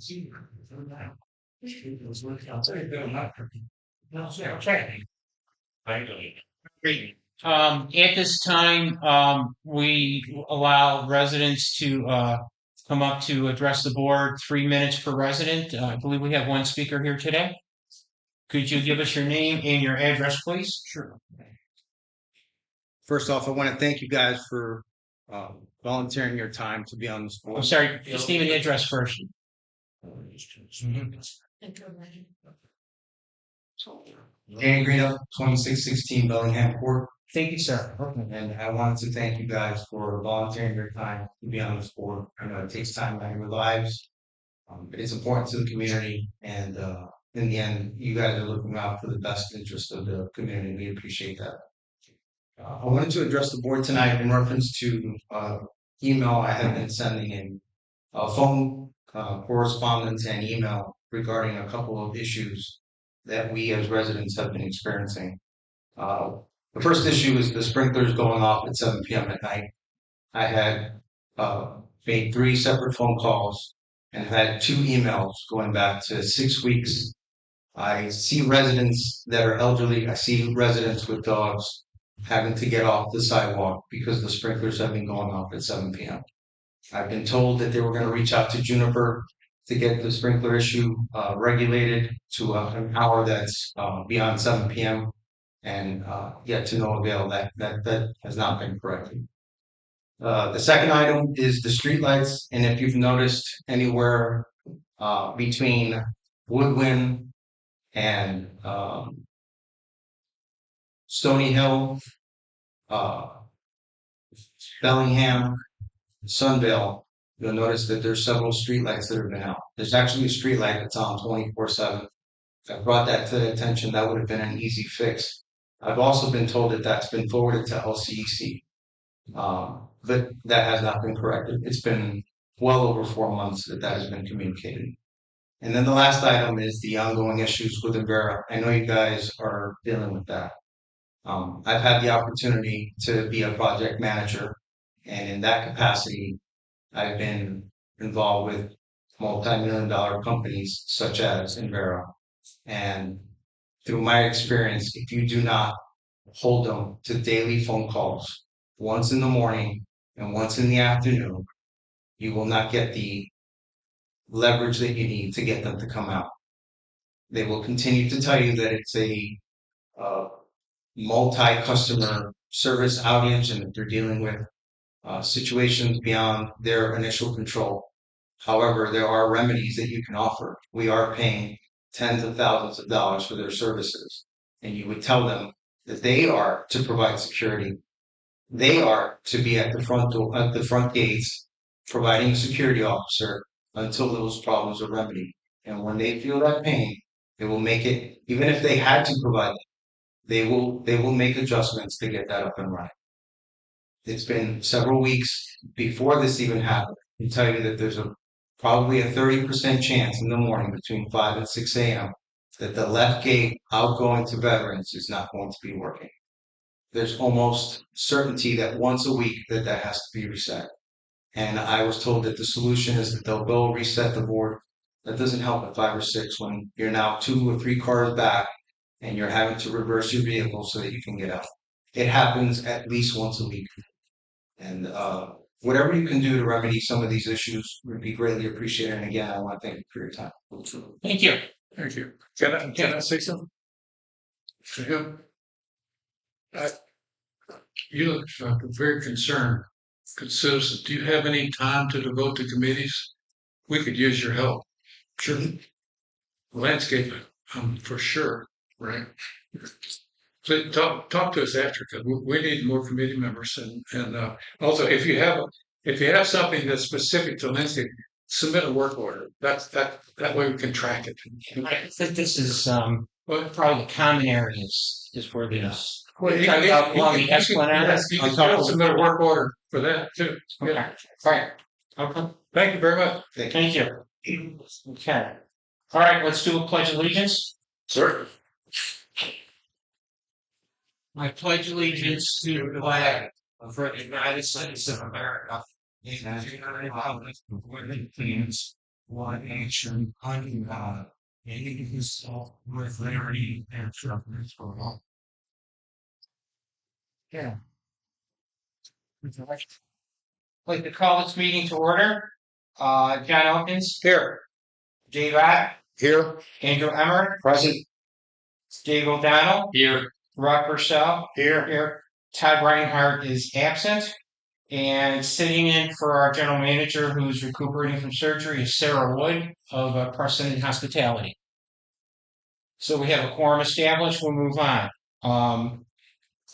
At this time, we allow residents to come up to address the board, 3 minutes per resident. I believe we have one speaker here today. Could you give us your name and your address, please? Sure. First off, I want to thank you guys for volunteering your time to be on this board. I'm sorry, just name and address first. Dan Greeno, 2616 Bellingham Court. Thank you, sir. And I wanted to thank you guys for volunteering your time to be on this board. I know it takes time out of your lives. It's important to the community, and in the end, you guys are looking out for the best interest of the community. We appreciate that. I wanted to address the board tonight in reference to email I have been sending in phone correspondence and email regarding a couple of issues that we as residents have been experiencing. The first issue is the sprinklers going off at 7 p.m. at night. I had made 3 separate phone calls and had 2 emails going back to 6 weeks. I see residents that are elderly. I see residents with dogs having to get off the sidewalk because the sprinklers have been going off at 7 p.m. I've been told that they were going to reach out to Juniper to get the sprinkler issue regulated to an hour that's beyond 7 p.m. and yet to no avail. That has not been corrected. The second item is the streetlights, and if you've noticed anywhere between Woodwind and Stony Hill, Bellingham, Sunvale, you'll notice that there's several streetlights that have been out. There's actually a streetlight that's on 24/7. If I brought that to the attention, that would have been an easy fix. I've also been told that that's been forwarded to LCEC, but that has not been corrected. It's been well over 4 months that has been communicated. And then the last item is the ongoing issues with Invera. I know you guys are dealing with that. I've had the opportunity to be a project manager, and in that capacity, I've been involved with multi-million-dollar companies such as Invera. And through my experience, if you do not hold them to daily phone calls, once in the morning and once in the afternoon, you will not get the leverage that you need to get them to come out. They will continue to tell you that it's a multi-customer service outage and that they're dealing with situations beyond their initial control. However, there are remedies that you can offer. We are paying tens of thousands of dollars for their services, and you would tell them that they are to provide security. They are to be at the front door, at the front gates, providing a security officer until those problems are remedied. And when they feel that pain, they will make it. Even if they had to provide it, they will make adjustments to get that up and running. It's been several weeks before this even happened. I can tell you that there's probably a 30% chance in the morning between 5 and 6 a.m. that the left gate outgoing to veterans is not going to be working. There's almost certainty that once a week that has to be reset. And I was told that the solution is that they'll go reset the board. That doesn't help at 5 or 6 when you're now 2 or 3 cars back and you're having to reverse your vehicle so that you can get out. It happens at least once a week. And whatever you can do to remedy some of these issues would be greatly appreciated. And again, I want to thank you for your time. Thank you. Thank you. Can I say something to him? You look like a very concerned citizen. Do you have any time to devote to committees? We could use your help. Sure. Landscape, for sure, right? So talk to us after, because we need more committee members, and also if you have something that's specific to landscape, submit a work order. That way we can track it. I think this is probably the common areas is where there's. Well, you can submit a work order for that too. Okay. Yeah. All right. Okay. Thank you very much. Thank you. Okay. All right. Let's do a pledge of allegiance. Sir. I pledge allegiance to the flag of the United States of America and to the republic for which it stands, one action hunting God, aiding himself with liberty and justice for all. Yeah. I'd like to call this meeting to order. John Elkins. Here. Dave Ott. Here. Andrew Emmer. Present. Dave O'Donnell. Here. Rob Purcell. Here. Todd Reinhardt is absent. And sitting in for our general manager who's recuperating from surgery is Sarah Wood of Precedent Hospitality. So we have a quorum established. We'll move on.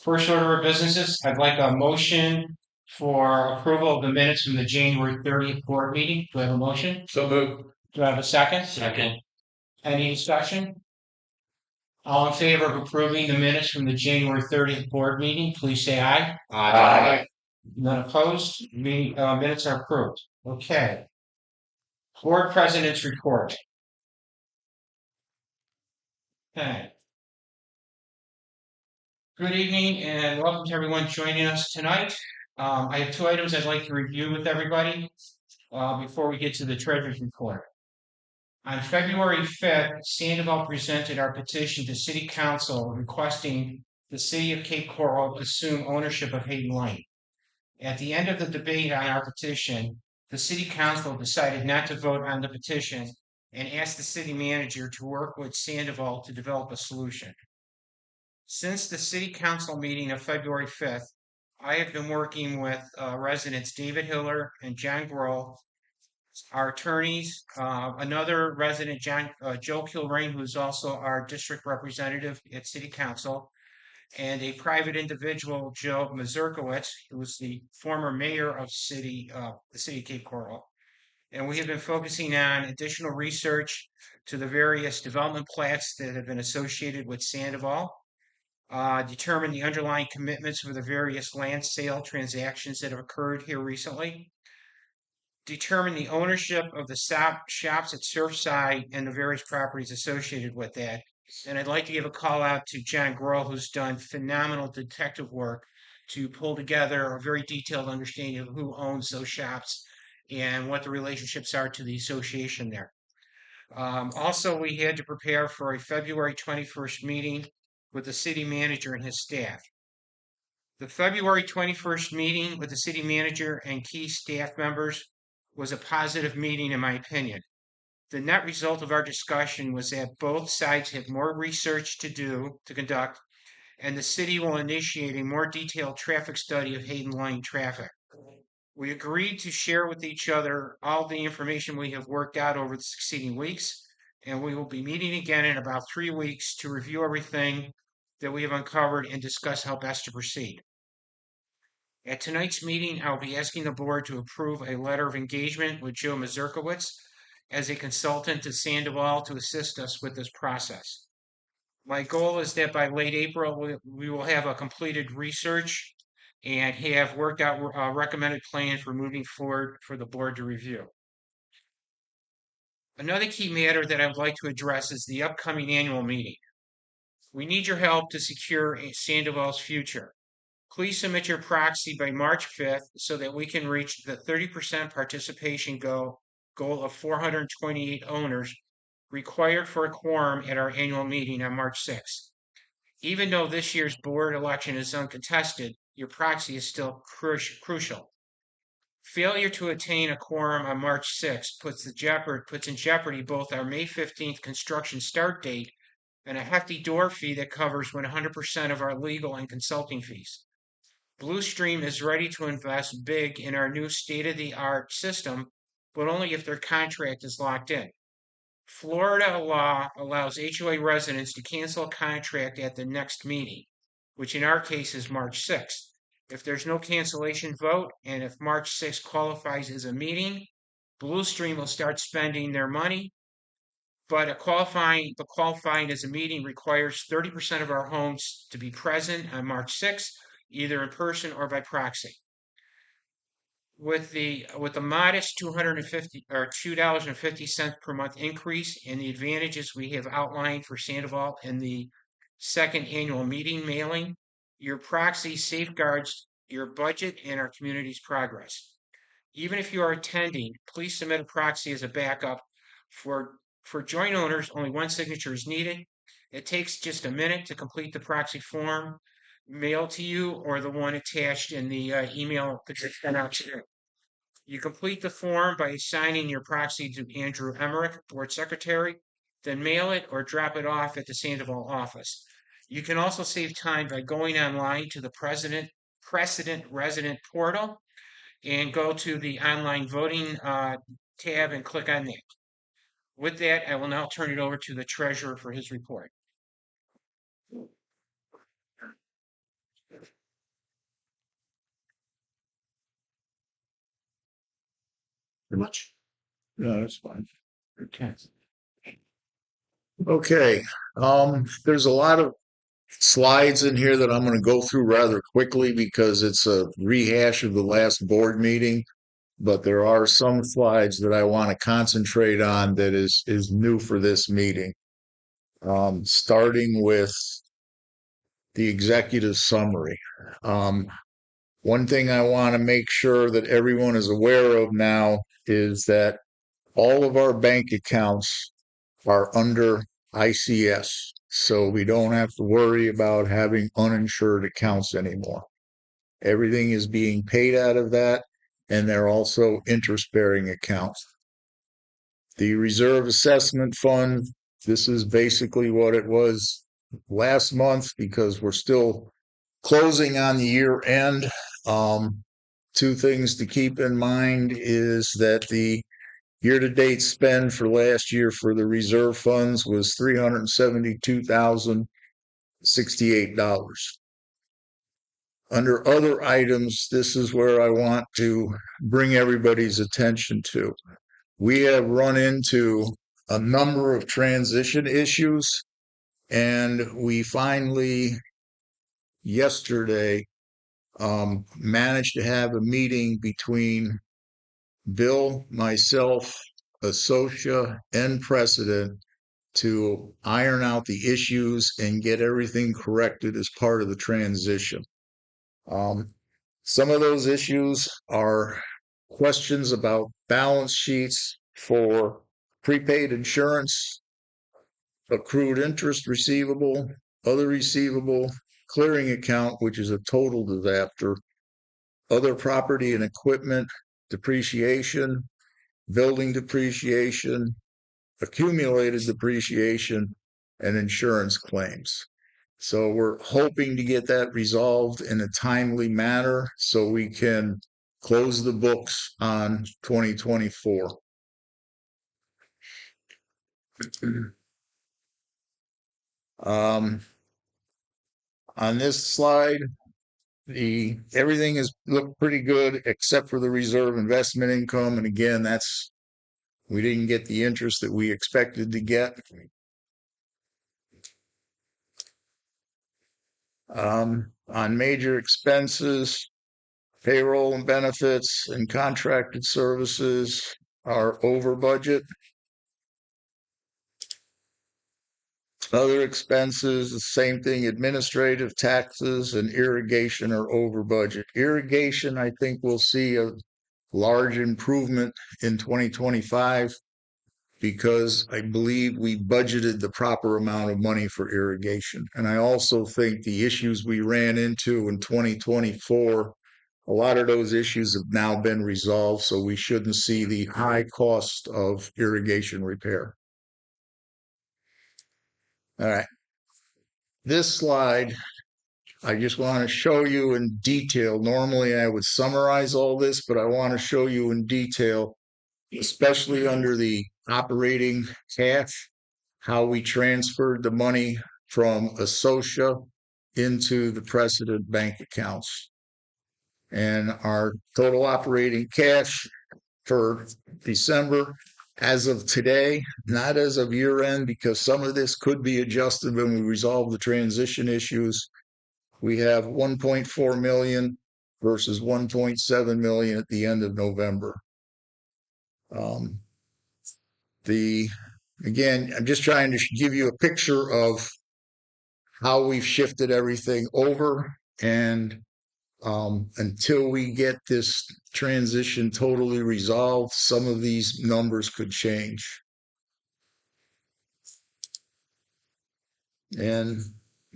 First order of businesses, I'd like a motion for approval of the minutes from the January 30th board meeting. Do I have a motion? So moved. Do I have a second? Second. Any discussion? All in favor of approving the minutes from the January 30th board meeting, please say aye. Aye. None opposed? Minutes are approved. Okay. Board President's report. Okay. Good evening and welcome to everyone joining us tonight. I have two items I'd like to review with everybody before we get to the treasurer's report. On February 5th, Sandoval presented our petition to City Council requesting the City of Cape Coral assume ownership of Hayden Lane. At the end of the debate on our petition, the City Council decided not to vote on the petition and asked the City Manager to work with Sandoval to develop a solution. Since the City Council meeting of February 5th, I have been working with residents David Hiller and John Grohl, our attorneys, another resident, Joe Kilrain, who's also our district representative at City Council, and a private individual, Joe Mazurkowitz, who was the former mayor of the city of Cape Coral. And we have been focusing on additional research to the various development plats that have been associated with Sandoval, determine the underlying commitments for the various land sale transactions that have occurred here recently, determine the ownership of the shops at Surfside and the various properties associated with that. And I'd like to give a call out to John Grohl, who's done phenomenal detective work to pull together a very detailed understanding of who owns those shops and what the relationships are to the association there. Also, we had to prepare for a February 21st meeting with the city manager and his staff. The February 21st meeting with the city manager and key staff members was a positive meeting in my opinion. The net result of our discussion was that both sides have more research to conduct, and the city will initiate a more detailed traffic study of Hayden Lane traffic. We agreed to share with each other all the information we have worked out over the succeeding weeks, and we will be meeting again in about 3 weeks to review everything that we have uncovered and discuss how best to proceed. At tonight's meeting, I'll be asking the board to approve a letter of engagement with Joe Mazurkowitz as a consultant to Sandoval to assist us with this process. My goal is that by late April, we will have a completed research and have worked out a recommended plan for moving forward for the board to review. Another key matter that I would like to address is the upcoming annual meeting. We need your help to secure Sandoval's future. Please submit your proxy by March 5th so that we can reach the 30% participation goal of 428 owners required for a quorum at our annual meeting on March 6th. Even though this year's board election is uncontested, your proxy is still crucial. Failure to attain a quorum on March 6th puts in jeopardy both our May 15th construction start date and a hefty door fee that covers 100% of our legal and consulting fees. Blue Stream is ready to invest big in our new state-of-the-art system, but only if their contract is locked in. Florida law allows HOA residents to cancel a contract at the next meeting, which in our case is March 6th. If there's no cancellation vote, and if March 6th qualifies as a meeting, Blue Stream will start spending their money, but qualifying as a meeting requires 30% of our homes to be present on March 6th, either in person or by proxy. With the modest $2.50 per month increase and the advantages we have outlined for Sandoval in the second annual meeting mailing, your proxy safeguards your budget and our community's progress. Even if you are attending, please submit a proxy as a backup For joint owners, only one signature is needed. It takes just a minute to complete the proxy form mailed to you or the one attached in the email that you sent out today. You complete the form by assigning your proxy to Andrew Emmerich, Board Secretary, then mail it or drop it off at the Sandoval office. You can also save time by going online to the Precedent Resident Portal and go to the online voting tab and click on that. With that, I will now turn it over to the treasurer for his report. Pretty much. No, that's fine. Okay. Okay. There's a lot of slides in here that I'm going to go through rather quickly because it's a rehash of the last board meeting. But there are some slides that I want to concentrate on that is new for this meeting. Starting with the executive summary. One thing I want to make sure that everyone is aware of now is that all of our bank accounts are under ICS. So we don't have to worry about having uninsured accounts anymore. Everything is being paid out of that, and they're also interest-bearing accounts. The reserve assessment fund, this is basically what it was last month because we're still closing on the year end. Two things to keep in mind is that the year-to-date spend for last year for the reserve funds was $372,068. Under other items, this is where I want to bring everybody's attention to. We have run into a number of transition issues, and we finally, yesterday, managed to have a meeting between Bill, myself, Associa, and Precedent to iron out the issues and get everything corrected as part of the transition. Some of those issues are questions about balance sheets for prepaid insurance, accrued interest receivable, other receivable, clearing account, which is a total disaster, other property and equipment, depreciation, building depreciation, accumulated depreciation, and insurance claims. So we're hoping to get that resolved in a timely manner so we can close the books on 2024. On this slide, everything is looked pretty good except for the reserve investment income. And again, we didn't get the interest that we expected to get. On major expenses, payroll and benefits and contracted services are over budget. Other expenses, the same thing, administrative, taxes, and irrigation are over budget. Irrigation, I think we'll see a large improvement in 2025 because I believe we budgeted the proper amount of money for irrigation. And I also think the issues we ran into in 2024, a lot of those issues have now been resolved, so we shouldn't see the high cost of irrigation repair. All right. This slide, I just want to show you in detail. Normally I would summarize all this, but I want to show you in detail, especially under the operating cash, how we transferred the money from Associa into the Precedent bank accounts. And our total operating cash for December, as of today, not as of year end, because some of this could be adjusted when we resolve the transition issues. We have 1.4 million versus 1.7 million at the end of November. Again, I'm just trying to give you a picture of how we've shifted everything over, and until we get this transition totally resolved, some of these numbers could change. And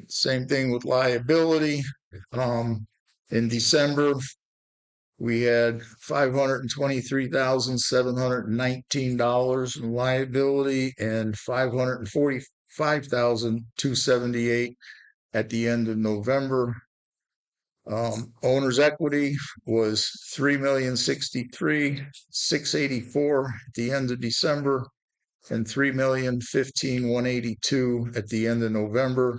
same thing with liability. In December, we had $523,719 in liability and $545,278 at the end of November. Owner's equity was $3,063,684 at the end of December and $3,015,182 at the end of November,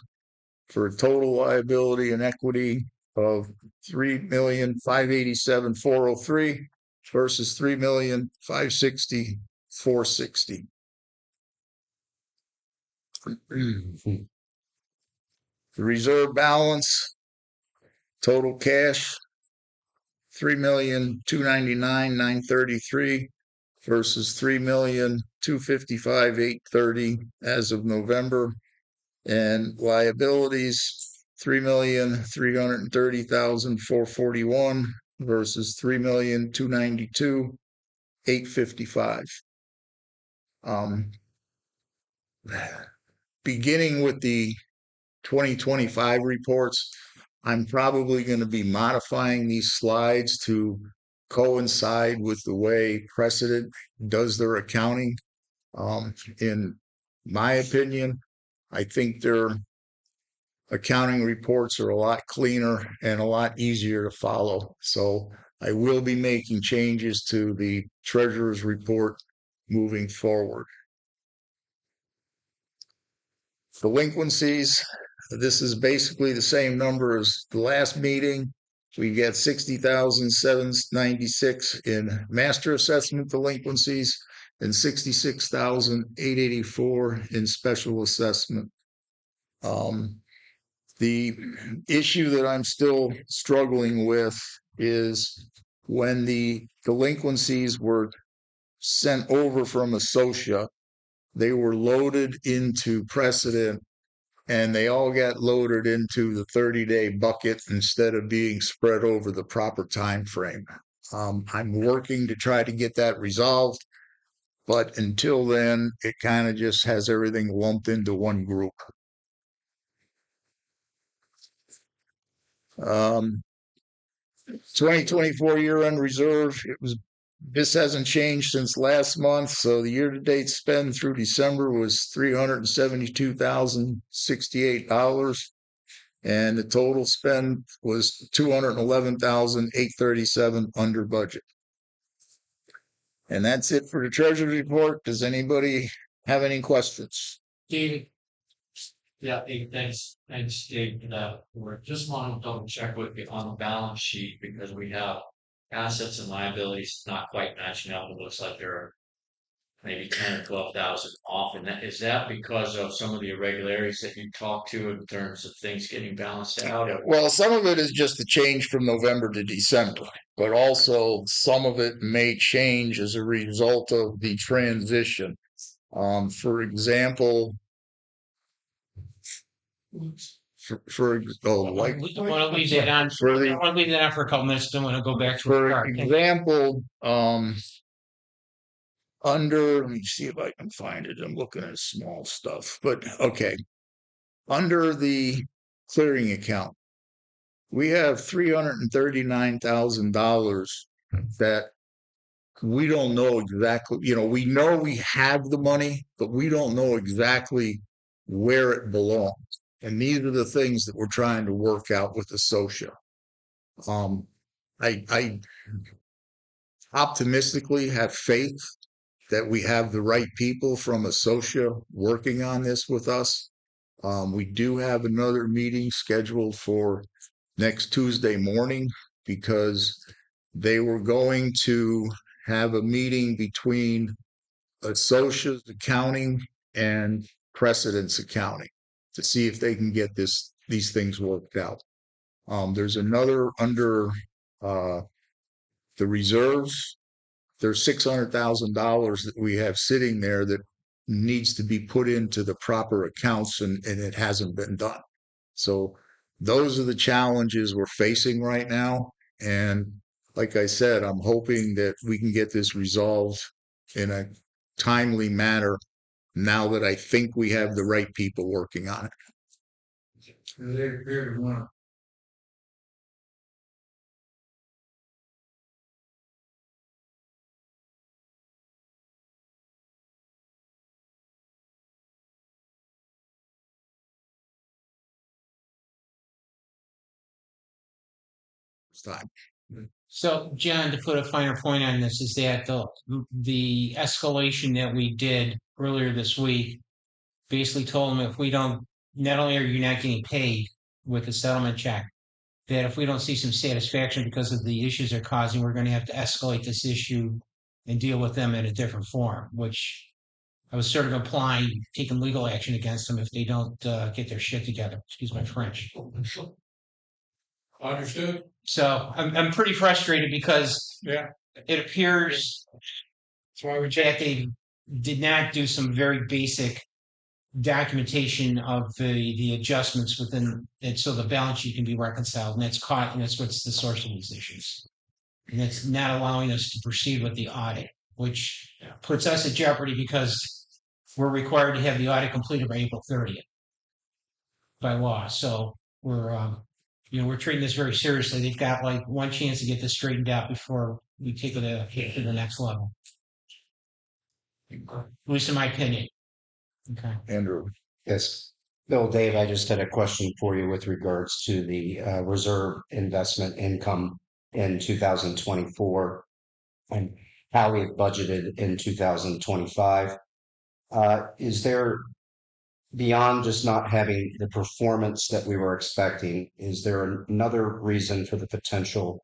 for a total liability and equity of $3,587,403 versus $3,560,460. The reserve balance, total cash, $3,299,933 versus $3,255,830 as of November, and liabilities, $3,330,441 versus $3,292,855. Beginning with the 2025 reports, I'm probably going to be modifying these slides to coincide with the way Precedent does their accounting. In my opinion, I think their accounting reports are a lot cleaner and a lot easier to follow. So I will be making changes to the treasurer's report moving forward. Delinquencies, this is basically the same number as the last meeting. We get 60,796 in master assessment delinquencies and 66,884 in special assessment. The issue that I'm still struggling with is when the delinquencies were sent over from Associa, they were loaded into Precedent and they all got loaded into the 30-day bucket instead of being spread over the proper time frame. I'm working to try to get that resolved, but until then, it kind of just has everything lumped into one group. 2024 year-end reserve, this hasn't changed since last month. So the year-to-date spend through December was $372,068, and the total spend was $211,837 under budget. And that's it for the treasurer's report. Does anybody have any questions? David. Yeah, hey, thanks, Dave, for that. We just want to double check with you on the balance sheet because we have assets and liabilities not quite matching up. It looks like there are maybe 10 or 12,000 off. And is that because of some of the irregularities that you talked to in terms of things getting balanced out? Well, some of it is just the change from November to December, but also some of it may change as a result of the transition. For example, like We don't want to leave that on. for I the don't want to leave that on for a couple minutes. Don't want to go back to for the chart. example, under, let me see if I can find it. I'm looking at small stuff, but okay. Under the clearing account, we have $339,000 that we don't know exactly. We know we have the money, but we don't know exactly where it belongs. And these are the things that we're trying to work out with Associa. I optimistically have faith that we have the right people from Associa working on this with us. We do have another meeting scheduled for next Tuesday morning because they were going to have a meeting between Associa's accounting and Precedent's accounting to see if they can get these things worked out. There's another under the reserves. There's $600,000 that we have sitting there that needs to be put into the proper accounts, and it hasn't been done. So those are the challenges we're facing right now. And like I said, I'm hoping that we can get this resolved in a timely manner now that I think we have the right people working on it. They appear to want It's time. So, John, to put a finer point on this, is that the escalation that we did earlier this week basically told them if we don't, not only are you not getting paid with the settlement check, that if we don't see some satisfaction because of the issues they're causing, we're going to have to escalate this issue and deal with them in a different form, which I was sort of implying taking legal action against them if they don't get their shit together. Excuse my French. understood. So I'm pretty frustrated because Yeah, it appears that's why we that they did not do some very basic documentation of the adjustments within it so the balance sheet can be reconciled, and that's what's the source of these issues. And it's not allowing us to proceed with the audit, which puts us at jeopardy because we're required to have the audit completed by April 30th by law. So we're treating this very seriously. They've got like one chance to get this straightened out before we take it to the next level. At least in my opinion. Okay. Andrew. Yes. Bill, Dave, I just had a question for you with regards to the reserve investment income in 2024 and how we have budgeted in 2025. Is there, beyond just not having the performance that we were expecting, is there another reason for the potential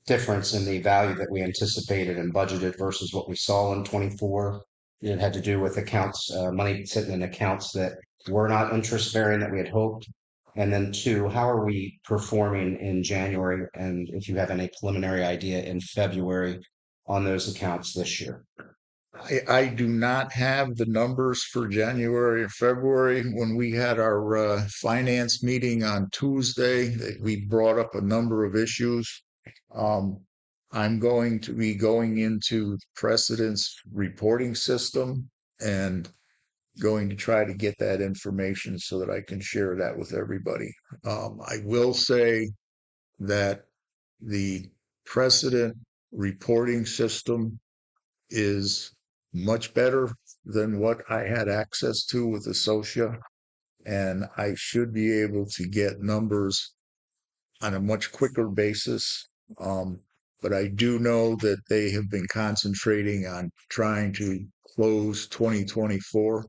difference in the value that we anticipated and budgeted versus what we saw in 24? It had to do with accounts, money sitting in accounts that were not interest bearing that we had hoped. And then two, how are we performing in January? And if you have any preliminary idea in February on those accounts this year? I do not have the numbers for January or February. When we had our finance meeting on Tuesday, we brought up a number of issues. I'm going to be going into precedence reporting system and going to try to get that information so that I can share that with everybody. I will say that the precedent reporting system is much better than what I had access to with Associa, and I should be able to get numbers on a much quicker basis. But I do know that they have been concentrating on trying to close 2024,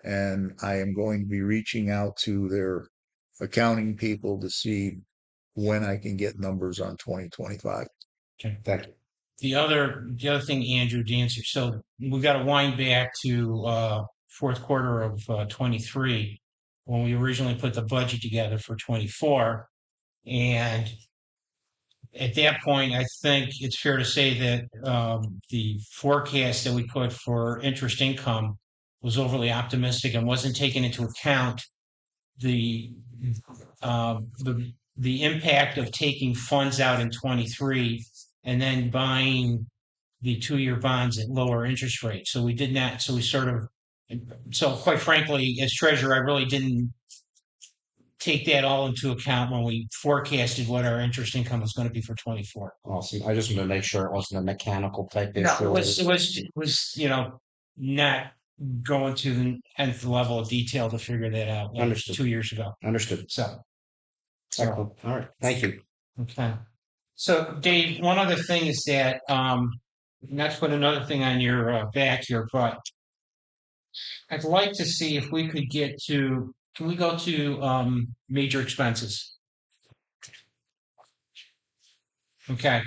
and I am going to be reaching out to their accounting people to see when I can get numbers on 2025. Okay. Thank you. The other thing, Andrew, to answer, so we got to wind back to fourth quarter of 23 when we originally put the budget together for 24, and at that point, I think it's fair to say that the forecast that we put for interest income was overly optimistic and wasn't taking into account the the impact of taking funds out in 23 and then buying the 2-year bonds at lower interest rates. So we did not. So we sort of. So quite frankly, as treasurer, I really didn't take that all into account when we forecasted what our interest income was going to be for 24. Awesome. I just wanted to make sure it wasn't a mechanical type No, issue. it was not going to the nth level of detail to figure that out like Understood. 2 years ago. Understood. So Excellent. All right. Thank you. okay. So Dave, one other thing is that not to put another thing on your back here, but I'd like to see if we could get to. Can we go to major expenses? Okay.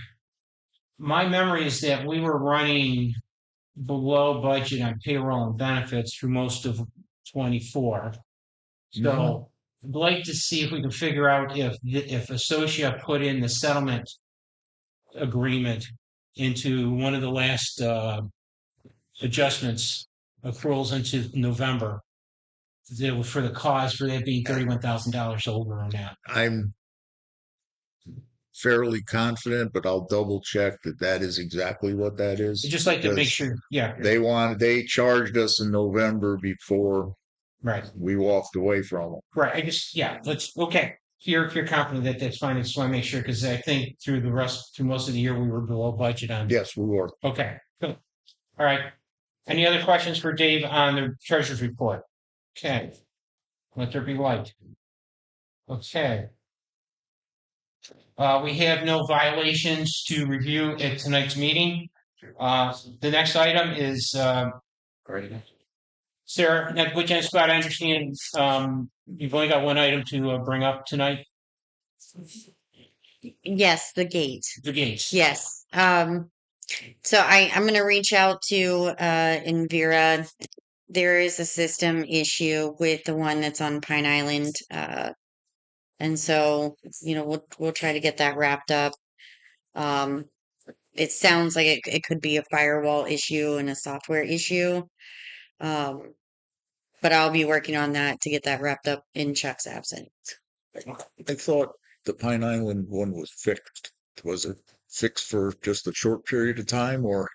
My memory is that we were running below budget on payroll and benefits through most of 24. So I'd like to see if we can figure out if Associa put in the settlement agreement into one of the last adjustments accruals into November for the cause for that being $31,000 over or not. I'm fairly confident, but I'll double check that is exactly what that is. I'd just like to make because sure, yeah. they charged us in November before Right. We walked away from them. Right. I just, yeah, okay. If you're confident that that's fine, I just want to make sure because I think through most of the year, we were below budget on. Yes, we were. Okay, good. All right. Any other questions for Dave on the treasurer's report? Okay. Let there be light. Okay. We have no violations to review at tonight's meeting. The next item is, Sarah, now, which end, Scott, I understand, you've only got one item to bring up tonight, Yes, the gate. the gates. Yes. So I'm gonna reach out to Envira. There is a system issue with the one that's on Pine Island. And so, we'll try to get that wrapped up. Um, it sounds like it could be a firewall issue and a software issue. But I'll be working on that to get that wrapped up in Chuck's absence. I thought the Pine Island one was fixed. Was it fixed for just a short period of time or?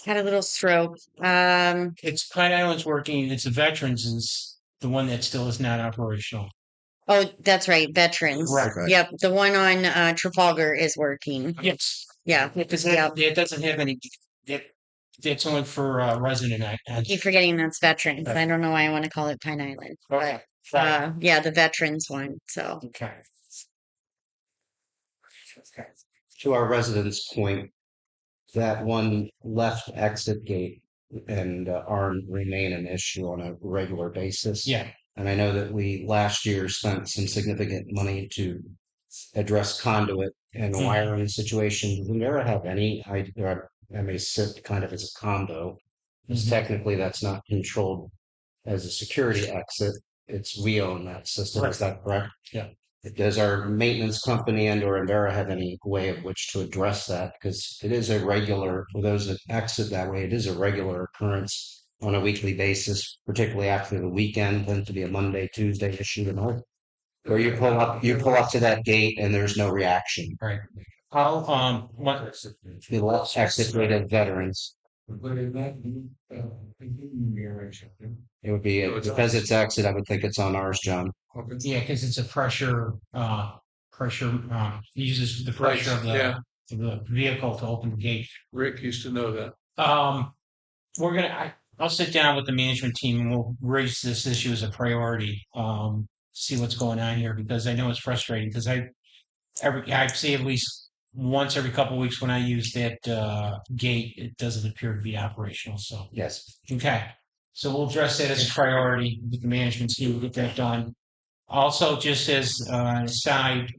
Had a little stroke. It's Pine Island's working, it's the veterans is the one that still is not operational. Oh, that's right, veterans. Right. Okay. Yep, the one on Trafalgar is working. Yes. Yeah, Because Yep. it doesn't have any, that's only for resident. I keep forgetting that's veterans. I don't know why I want to call it Pine Island. Okay. Yeah, the veterans one. So Okay. To our residents' point, that one left exit gate and arm remain an issue on a regular basis. Yeah. And I know that we last year spent some significant money to address conduit and Mhm. wiring situations. We never have any idea. I may sit kind of as a condo, because Mhm. technically that's not controlled as a security exit. It's we own that system. Is that correct? Yeah. Does our maintenance company and or Envera have any way of which to address that? Because it is a regular, for those that exit that way, it is a regular occurrence on a weekly basis, particularly after the weekend, tends to be a Monday, Tuesday issue, where you pull up to that gate and there's no reaction. Right. How, what, The left exit rate of veterans. It would be, because it's exit, I would think it's on ours, John. yeah, because it's a pressure, uses the pressure of Yeah. the vehicle to open the gate. Rick used to know that. I'll sit down with the management team and we'll raise this issue as a priority. See what's going on here because I know it's frustrating because I see at least once every couple of weeks when I use that gate, it doesn't appear to be operational. So Yes. okay, so we'll address that as a priority with the management team. We'll get that done. Also, just as an aside,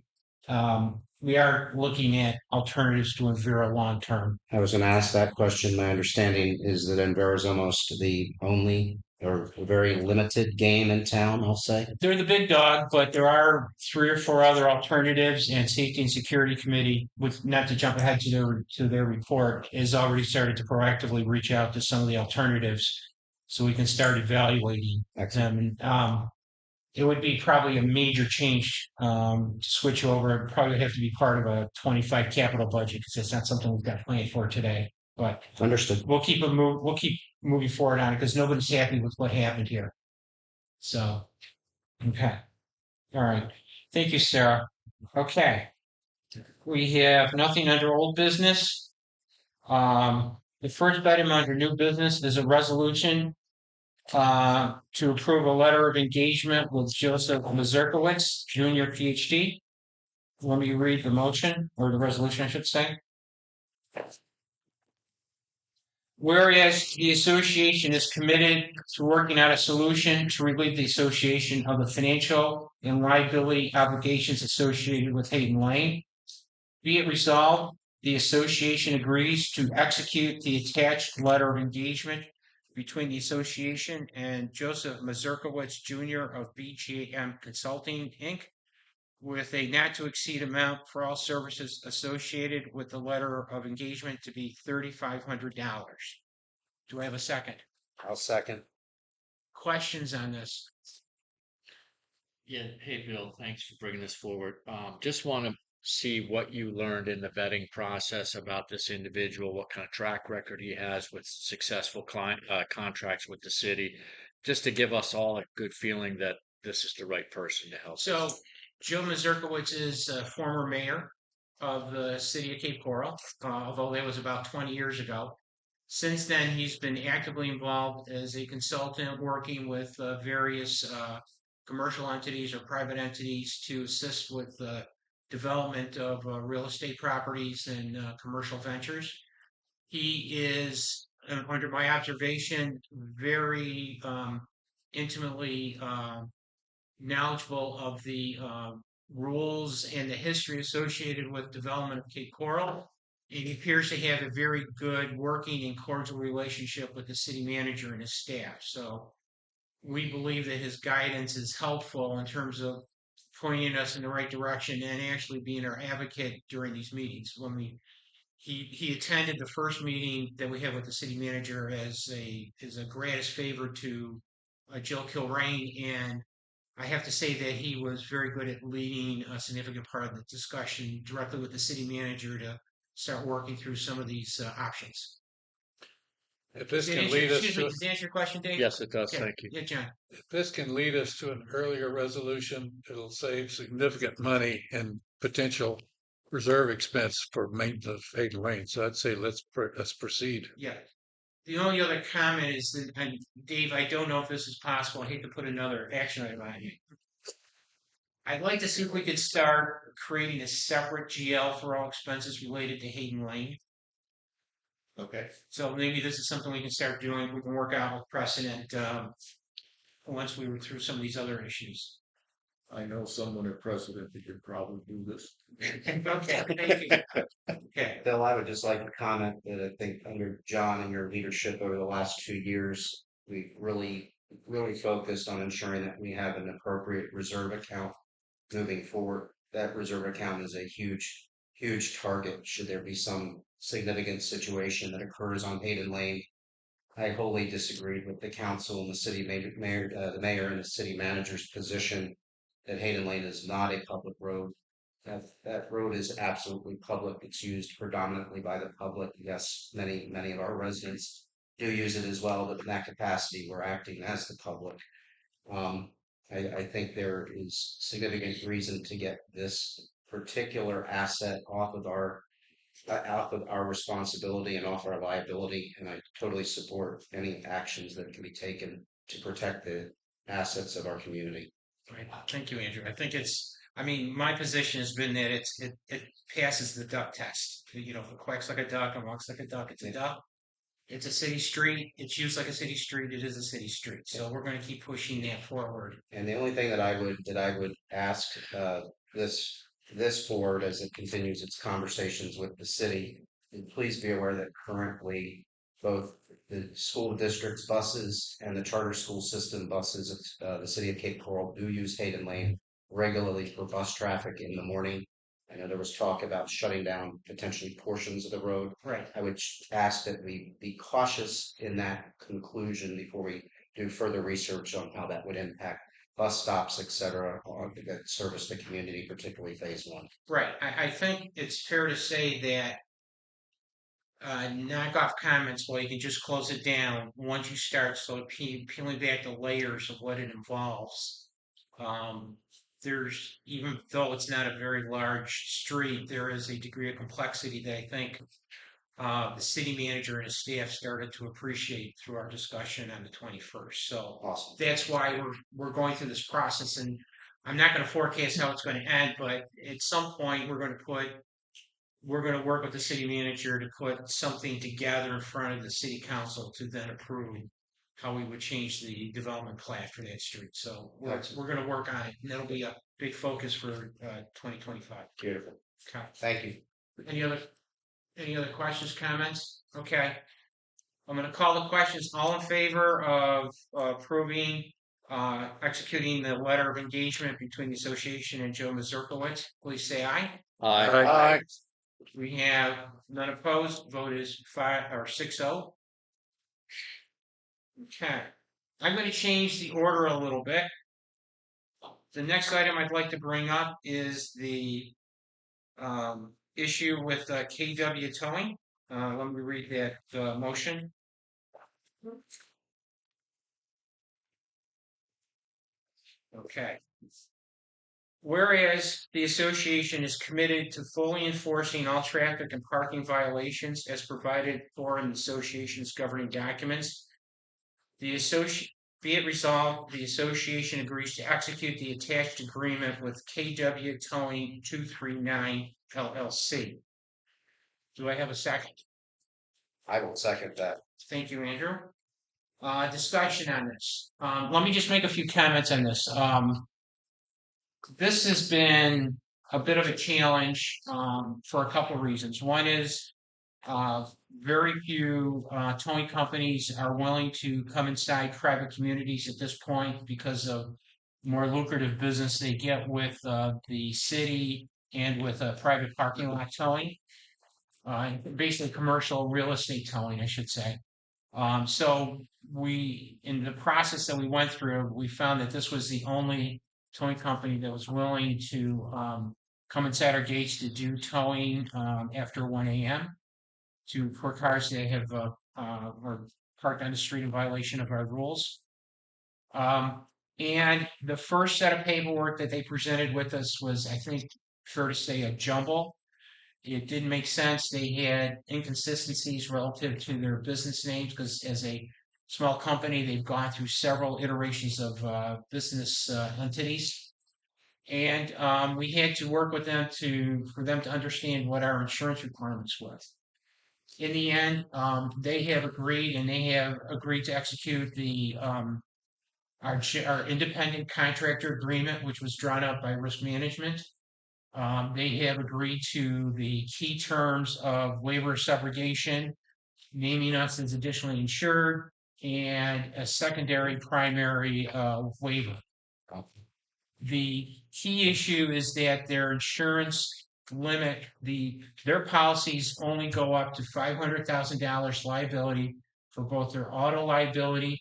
we are looking at alternatives to Envira long term. I was going to ask that question. My understanding is that Envera is almost the only or a very limited game in town, I'll say. They're the big dog, but there are 3 or 4 other alternatives, and Safety and Security Committee, with not to jump ahead to their report, has already started to proactively reach out to some of the alternatives, so we can start evaluating them. And it would be probably a major change to switch over. It'd probably have to be part of a 25 capital budget because it's not something we've got planned for today. But Understood. we'll keep moving forward on it because nobody's happy with what happened here. So, okay. All right. Thank you, Sarah. Okay. We have nothing under old business. The first item under new business is a resolution to approve a letter of engagement with Joseph Mazurkowitz, Junior PhD. Let me read the motion or the resolution, I should say. Whereas the association is committed to working out a solution to relieve the association of the financial and liability obligations associated with Hayden Lane. Be it resolved, the association agrees to execute the attached letter of engagement between the association and Joseph Mazurkowitz Jr. of BGM Consulting, Inc., with a not to exceed amount for all services associated with the letter of engagement to be $3,500. Do I have a second? I'll second. Questions on this? Yeah, hey Bill, thanks for bringing this forward. Just want to see what you learned in the vetting process about this individual, what kind of track record he has with successful client contracts with the city, just to give us all a good feeling that this is the right person to help. So Joe Mazurkowitz is a former mayor of the city of Cape Coral, although that was about 20 years ago. Since then, he's been actively involved as a consultant working with various commercial entities or private entities to assist with the development of real estate properties and commercial ventures. He is, under my observation, very intimately knowledgeable of the rules and the history associated with development of Cape Coral. And he appears to have a very good working and cordial relationship with the city manager and his staff. So we believe that his guidance is helpful in terms of pointing us in the right direction and actually being our advocate during these meetings. He attended the first meeting that we had with the city manager as a gratis favor to Jill Kilrain, and I have to say that he was very good at leading a significant part of the discussion directly with the city manager to start working through some of these options. If this Does that can answer, lead us excuse me, to, does that answer your question, Dave? Yes, it does. Okay. Thank you. Yeah, John. if this can lead us to an earlier resolution, it'll save significant money and potential reserve expense for maintenance of Hayden Lane. So I'd say let's proceed. Yeah. The only other comment is that, and Dave, I don't know if this is possible. I hate to put another action item on you. I'd like to see if we could start creating a separate GL for all expenses related to Hayden Lane. Okay. So maybe this is something we can start doing. We can work out with precedent once we were through some of these other issues. I know someone at President that could probably do this. Okay, thank you. Okay, Bill, I would just like to comment that I think under John and your leadership over the last 2 years, we've really focused on ensuring that we have an appropriate reserve account moving forward. That reserve account is a huge target should there be some significant situation that occurs on Hayden Lane. I wholly disagreed with the council and the the mayor and the city manager's position that Hayden Lane is not a public road. That road is absolutely public. It's used predominantly by the public. Yes, many of our residents do use it as well, but in that capacity, we're acting as the public. Um, I think there is significant reason to get this particular asset off of our responsibility and off our liability, and I totally support any actions that can be taken to protect the assets of our community. right. Thank you, Andrew. I think I mean, my position has been that it passes the duck test. You know, if it quacks like a duck and walks like a duck, it's a duck. It's a city street. It's used like a city street. It is a city street. So we're going to keep pushing that forward. And the only thing that I would ask this board as it continues its conversations with the city, and please be aware that currently both the school district's buses and the charter school system buses of the city of Cape Coral do use Hayden Lane regularly for bus traffic in the morning. I know there was talk about shutting down potentially portions of the road. Right. I would ask that we be cautious in that conclusion before we do further research on how that would impact bus stops, et cetera, that service the community, particularly phase one. Right. I think it's fair to say that knock off comments, well, you can just close it down once you start sort of peeling back the layers of what it involves. There's, even though it's not a very large street, there is a degree of complexity that I think the city manager and his staff started to appreciate through our discussion on the 21st. So Awesome. that's why we're going through this process, and I'm not going to forecast how it's going to end, but at some point we're going to work with the city manager to put something together in front of the city council to then approve how we would change the development plan for that street. So we're going to work on it, and that'll be a big focus for 2025. Beautiful. Okay. Thank you. Any other questions, comments? Okay. I'm going to call the questions. All in favor of approving, executing the letter of engagement between the association and Joe Mazurkowitz, please say aye. Aye. We have none opposed. Vote is 6-0. Okay. I'm going to change the order a little bit. The next item I'd like to bring up is the issue with KW Towing. Let me read that motion. Okay. Whereas the association is committed to fully enforcing all traffic and parking violations as provided for in the association's governing documents, be it resolved, the association agrees to execute the attached agreement with KW Towing 239 LLC. Do I have a second? I will second that. Thank you, Andrew. Discussion on this. Let me just make a few comments on this. This has been a bit of a challenge for a couple of reasons. One is very few towing companies are willing to come inside private communities at this point because of more lucrative business they get with the city and with private parking lot towing, basically commercial real estate towing, I should say. So in the process that we went through, we found that this was the only towing company that was willing to come inside our gates to do towing after 1 a.m. for cars that have are parked on the street in violation of our rules. And the first set of paperwork that they presented with us was, I think, fair to say, a jumble. It didn't make sense. They had inconsistencies relative to their business names because as a small company, they've gone through several iterations of business entities. And we had to work with them for them to understand what our insurance requirements was. In the end, they have agreed to execute our independent contractor agreement, which was drawn up by risk management. They have agreed to the key terms of waiver of subrogation, naming us as additionally insured, and a secondary primary waiver. The key issue is that their insurance limit, their policies only go up to $500,000 liability for both their auto liability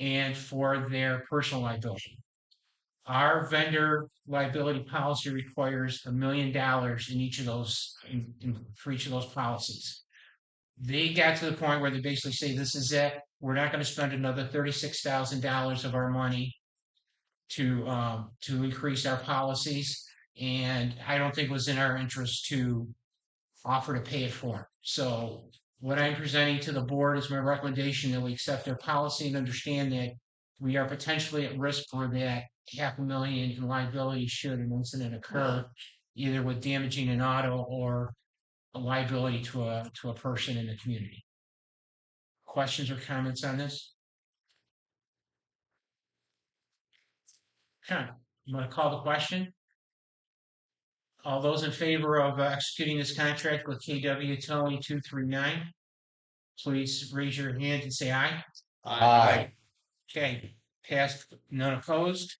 and for their personal liability. Our vendor liability policy requires $1 million in each of those for each of those policies. They got to the point where they basically say, "This is it. We're not going to spend another $36,000 of our money to increase our policies, and I don't think it was in our interest to offer to pay it for them." So what I'm presenting to the board is my recommendation that we accept their policy and understand that we are potentially at risk for that $500,000 in liability should an incident occur, either with damaging an auto or a liability to a person in the community. Questions or comments on this? Okay, I'm going to call the question. All those in favor of executing this contract with KW Towing 239, please raise your hand and say aye. Aye. Okay, passed, none opposed.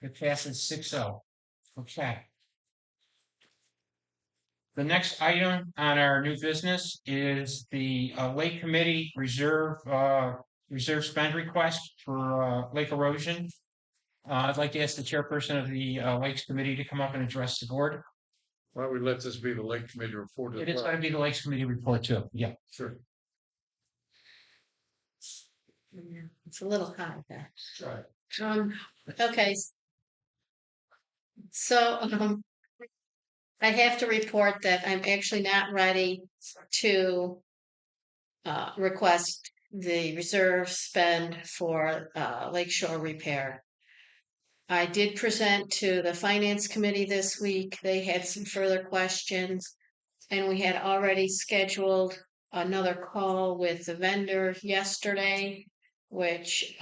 It passes 6-0. Okay. The next item on our new business is the Lake Committee reserve spend request for lake erosion. I'd like to ask the chairperson of the Lakes Committee to come up and address the board. Why don't we let this be the Lake Committee report? It is going to be the Lakes Committee report too. Yeah. Sure. It's a little high there. Right. Okay. So, I have to report that I'm actually not ready to request the reserve spend for lakeshore repair. I did present to the finance committee this week. They had some further questions, and we had already scheduled another call with the vendor yesterday, which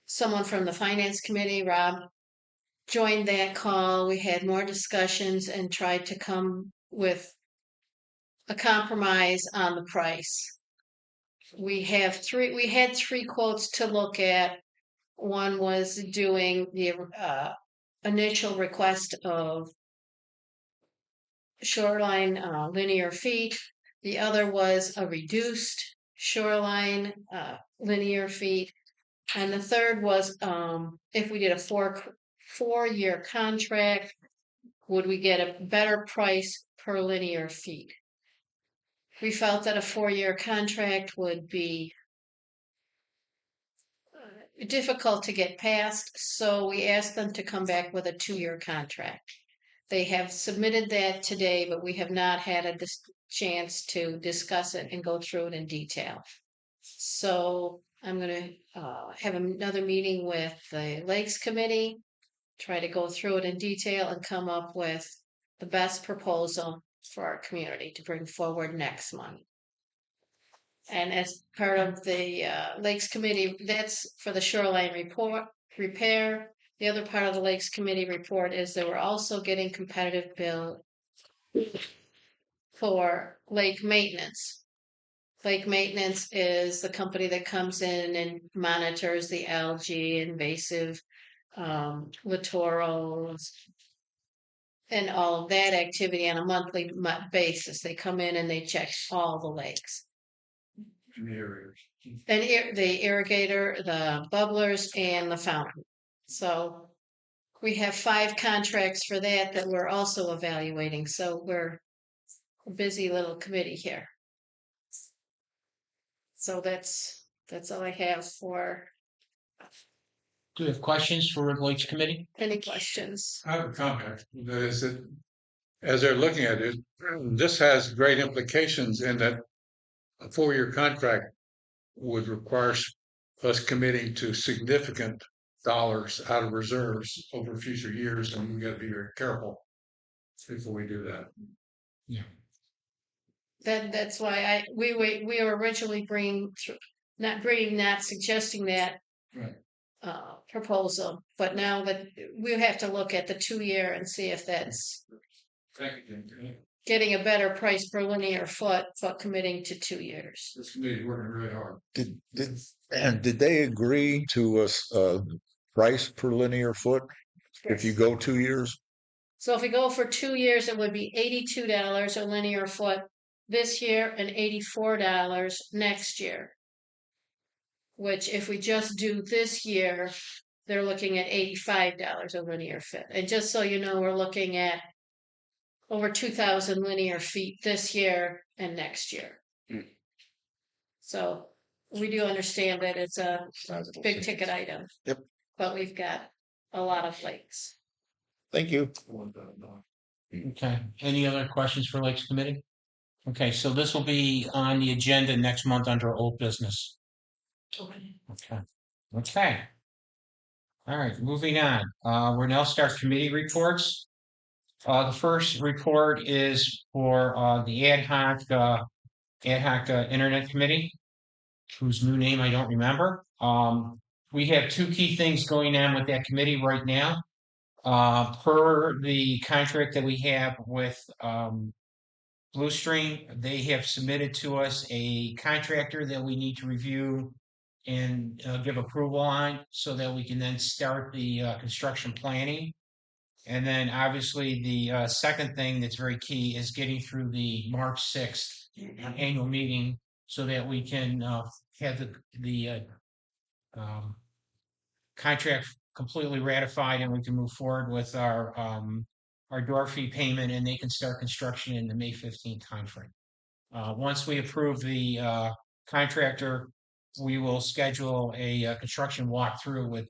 someone from the finance committee, Rob, joined that call. We had more discussions and tried to come with a compromise on the price. We had three quotes to look at. One was doing the initial request of shoreline linear feet. The other was a reduced shoreline linear feet. And the third was if we did a four-year contract, would we get a better price per linear feet? We felt that a 4-year contract would be difficult to get past, so we asked them to come back with a 2-year contract. They have submitted that today, but we have not had a chance to discuss it and go through it in detail. So I'm gonna have another meeting with the Lakes Committee, try to go through it in detail and come up with the best proposal for our community to bring forward next month. And as part of the Lakes Committee, that's for the shoreline repair. The other part of the Lakes Committee report is that we're also getting competitive bill for lake maintenance. Lake maintenance is the company that comes in and monitors the algae, invasive littorals, and all of that activity on a monthly basis. They come in and they check all the lakes. And the irrigator, the bubblers, and the fountain. So we have 5 contracts for that we're also evaluating. So we're a busy little committee here. So that's all I have for. Do you have questions for the Lakes Committee? Any questions? I have a comment. That is that as they're looking at it, this has great implications in that a 4-year contract would require us committing to significant dollars out of reserves over future years, and we got to be very careful before we do that. Yeah. That's why we were originally not suggesting that Right. proposal, but now that we have to look at the 2-year and see if that's Thank you. getting a better price per linear foot, but committing to 2 years. This committee is working really hard. Did they agree to a price per linear foot if you go 2 years? So if we go for 2 years, it would be $82 a linear foot this year and $84 next year. Which if we just do this year, they're looking at $85 a linear foot. And just so you know, we're looking at over 2,000 linear feet this year and next year. So we do understand that it's a big ticket item. Yep. But we've got a lot of lakes. Thank you. Okay. Any other questions for Lakes Committee? Okay, so this will be on the agenda next month under old business. Okay. Okay. All right, moving on. We're now start committee reports. The first report is for the ad hoc internet committee, whose new name I don't remember. We have 2 key things going on with that committee right now. Per the contract that we have with Bluestream, they have submitted to us a contractor that we need to review and give approval on so that we can then start the construction planning. And then obviously the second thing that's very key is getting through the March 6th annual meeting so that we can have the contract completely ratified and we can move forward with our door fee payment and they can start construction in the May 15th timeframe. Once we approve the contractor, we will schedule a construction walkthrough with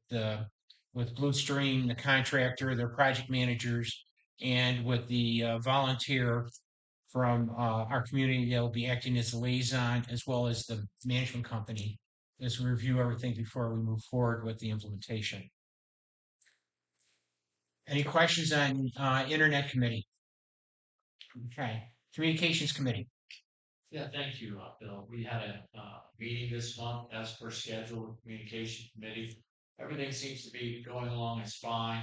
Bluestream, the contractor, their project managers, and with the volunteer from our community that will be acting as a liaison, as well as the management company, as we review everything before we move forward with the implementation. Any questions on Internet Committee? Okay. Communications Committee. Yeah, thank you, Bill. We had a meeting this month as per schedule with Communication Committee. Everything seems to be going along as fine.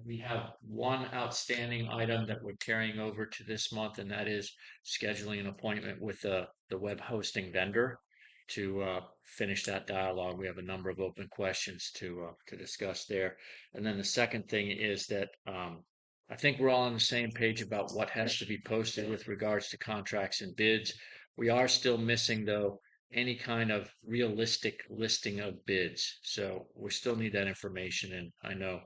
We have one outstanding item that we're carrying over to this month, and that is scheduling an appointment with the web hosting vendor to finish that dialogue. We have a number of open questions to discuss there. And then the second thing is that I think we're all on the same page about what has to be posted with regards to contracts and bids. We are still missing, though, any kind of realistic listing of bids. So we still need that information. And I know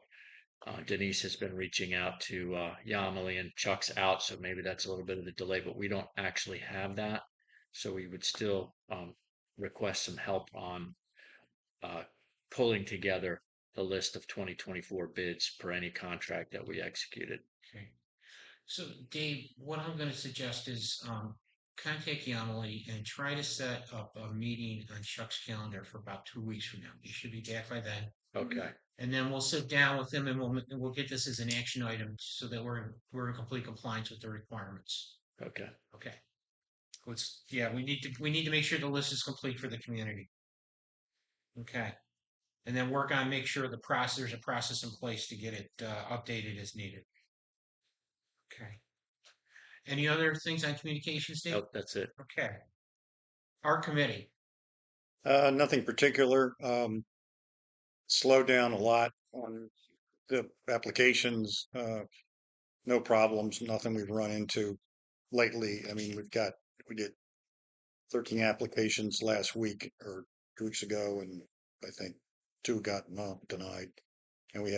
Denise has been reaching out to Yamali, and Chuck's out. So maybe that's a little bit of a delay, but we don't actually have that. So we would still request some help on pulling together the list of 2024 bids per any contract that we executed. Okay. So Dave, what I'm gonna suggest is, contact Yamali and try to set up a meeting on Chuck's calendar for about 2 weeks from now. He should be back by then. Okay. And then we'll sit down with him and we'll get this as an action item so that we're in complete compliance with the requirements. Okay. Okay. We need to make sure the list is complete for the community. Okay. And then work on make sure there's a process in place to get it updated as needed. Okay. Any other things on communications, Dave? Nope, that's it. Okay. Our committee. Nothing particular. Slowed down a lot on the applications. No problems, nothing we've run into lately. I mean, we did 13 applications last week or 2 weeks ago, and I think 2 got denied, and we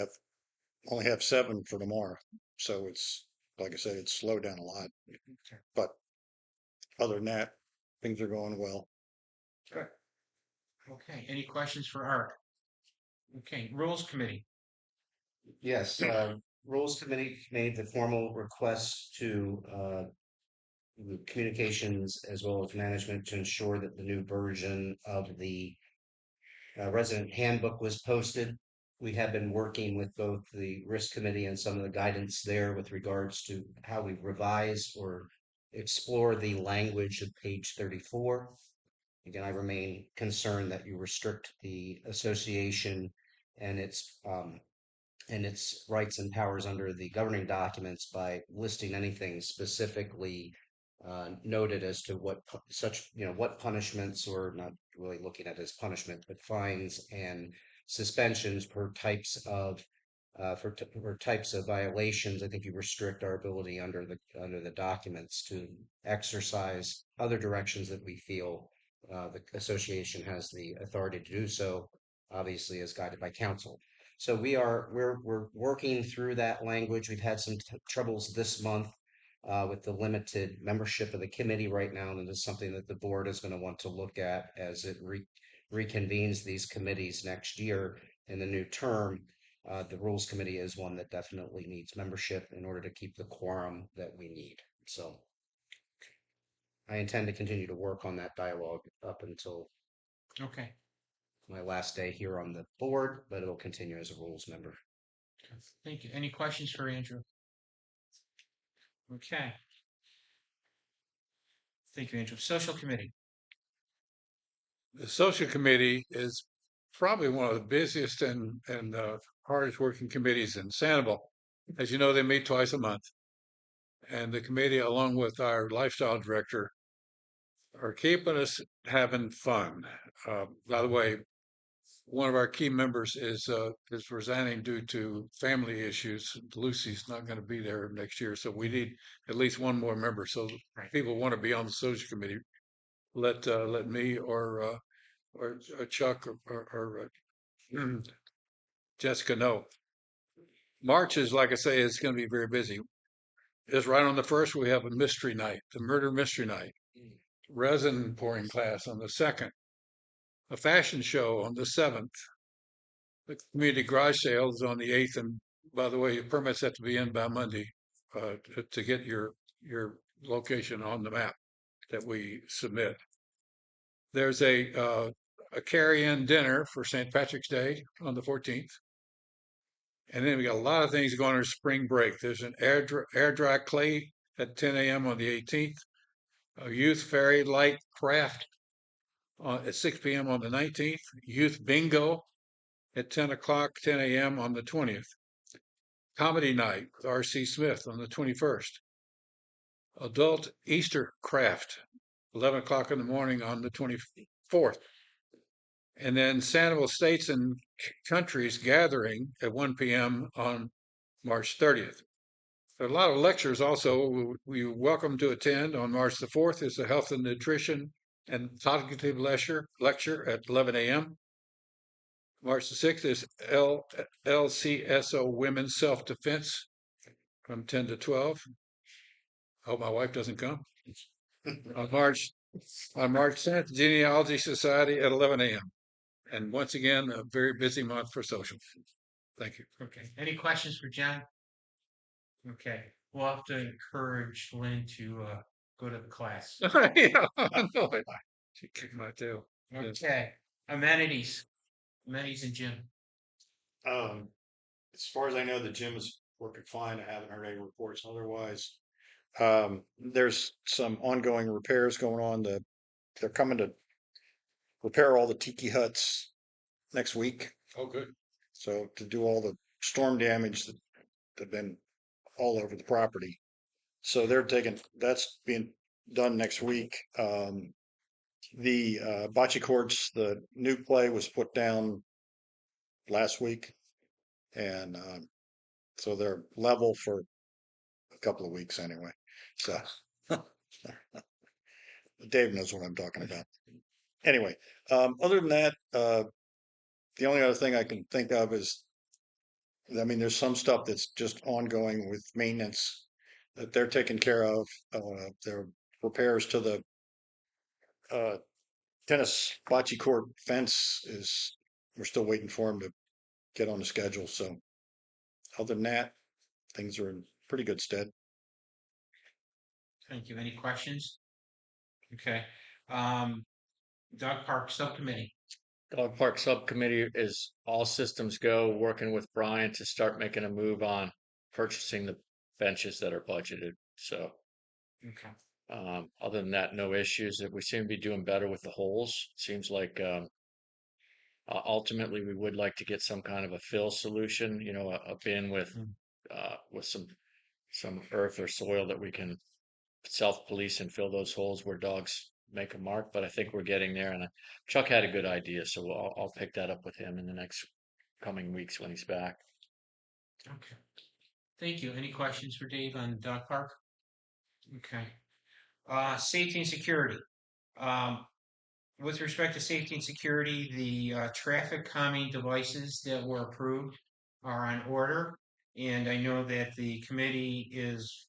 only have 7 for tomorrow. So it's, like I said, it's slowed down a lot. But other than that, things are going well. Good. Okay. Any questions for Art? Okay. Rules Committee. Yes, Rules Committee made the formal request to the communications as well as management to ensure that the new version of the resident handbook was posted. We have been working with both the risk committee and some of the guidance there with regards to how we revise or explore the language of page 34. Again, I remain concerned that you restrict the association and its rights and powers under the governing documents by listing anything specifically noted as to what punishments, or not really looking at it as punishment, but fines and suspensions for types of violations. I think you restrict our ability under the documents to exercise other directions that we feel the association has the authority to do so, obviously as guided by council. So we're working through that language. We've had some troubles this month with the limited membership of the committee right now, and it is something that the board is going to want to look at as it reconvenes these committees next year in the new term. The Rules Committee is one that definitely needs membership in order to keep the quorum that we need. So I intend to continue to work on that dialogue up until Okay. my last day here on the board, but it'll continue as a rules member. Thank you. Any questions for Andrew? Okay. Thank you, Andrew. Social Committee. The social committee is probably one of the busiest and hardest working committees in Sandoval. As you know, they meet twice a month. And the committee, along with our lifestyle director, are keeping us having fun. By the way, one of our key members is resigning due to family issues. Lucy's not going to be there next year, so we need at least one more member. So people want to be on the social committee. Let me or Chuck or Jessica know. March is, like I say, it's going to be very busy. It's right on the first. We have a mystery night, the murder mystery night, resin pouring class on the 2nd, a fashion show on the 7th. The community garage sale is on the 8th, and by the way, your permits have to be in by Monday to get your location on the map that we submit. There's a carry-in dinner for St. Patrick's Day on the 14th. And then we got a lot of things going on spring break. There's an air dry clay at 10 a.m. on the 18th, a youth fairy light craft at 6 p.m. on the 19th, youth bingo at 10 a.m. on the 20th, comedy night with R.C. Smith on the 21st, adult Easter craft, 11 o'clock in the morning on the 24th. And then Sandoval States and Countries gathering at 1 p.m. on March 30th. There are a lot of lectures also we welcome to attend. On March the 4th is the Health and Nutrition and Cognitive lecture at 11 a.m. March the 6th is LCSO Women's Self-Defense from 10 to 12. I hope my wife doesn't come. On March 10th, Genealogy Society at 11 a.m. And once again, a very busy month for social. Thank you. Okay. Any questions for John? Okay. We'll have to encourage Lynn to go to the class. Yeah, I know it. She kicked my tail. Yes. Okay. Amenities. Amenities and gym. As far as I know, the gym is working fine. I haven't heard any reports otherwise. There's some ongoing repairs going on. They're coming to repair all the tiki huts next week. Oh, good. So to do all the storm damage that have been all over the property. So that's being done next week. The bocce courts, the new play was put down last week, and so they're level for a couple of weeks anyway. So Dave knows what I'm talking about. Anyway, other than that, the only other thing I can think of is, I mean, there's some stuff that's just ongoing with maintenance that they're taking care of. Their repairs to the uh, tennis bocce court fence is, we're still waiting for them to get on the schedule. So other than that, things are in pretty good stead. Thank you. Any questions? Okay. Dog Park Subcommittee. Dog Park Subcommittee is all systems go, working with Brian to start making a move on purchasing the benches that are budgeted. So, Okay. other than that, no issues. That we seem to be doing better with the holes. Seems like ultimately we would like to get some kind of a fill solution. You know, a bin with some earth or soil that we can self-police and fill those holes where dogs make a mark. But I think we're getting there. And Chuck had a good idea, so I'll pick that up with him in the next coming weeks when he's back. Okay. Thank you. Any questions for Dave on Dog Park? Okay. Safety and security. Um, with respect to safety and security, the traffic calming devices that were approved are on order. And I know that the committee is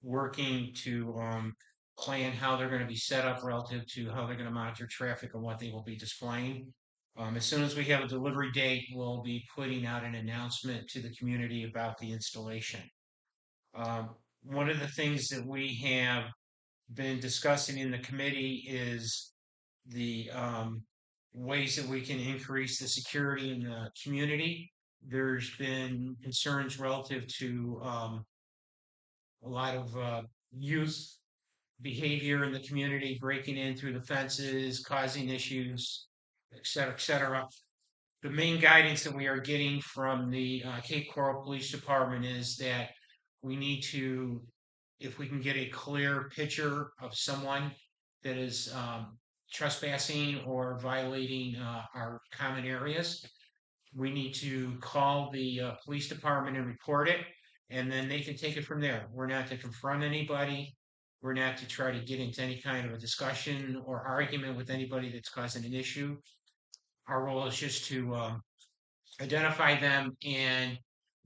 working to plan how they're going to be set up relative to how they're going to monitor traffic and what they will be displaying. As soon as we have a delivery date, we'll be putting out an announcement to the community about the installation. One of the things that we have been discussing in the committee is the ways that we can increase the security in the community. There's been concerns relative to a lot of youth behavior in the community, breaking in through the fences, causing issues, et cetera, et cetera. The main guidance that we are getting from the Cape Coral Police Department is that we need to, if we can get a clear picture of someone that is trespassing or violating our common areas, we need to call the police department and report it, and then they can take it from there. We're not to confront anybody. We're not to try to get into any kind of a discussion or argument with anybody that's causing an issue. Our role is just to identify them and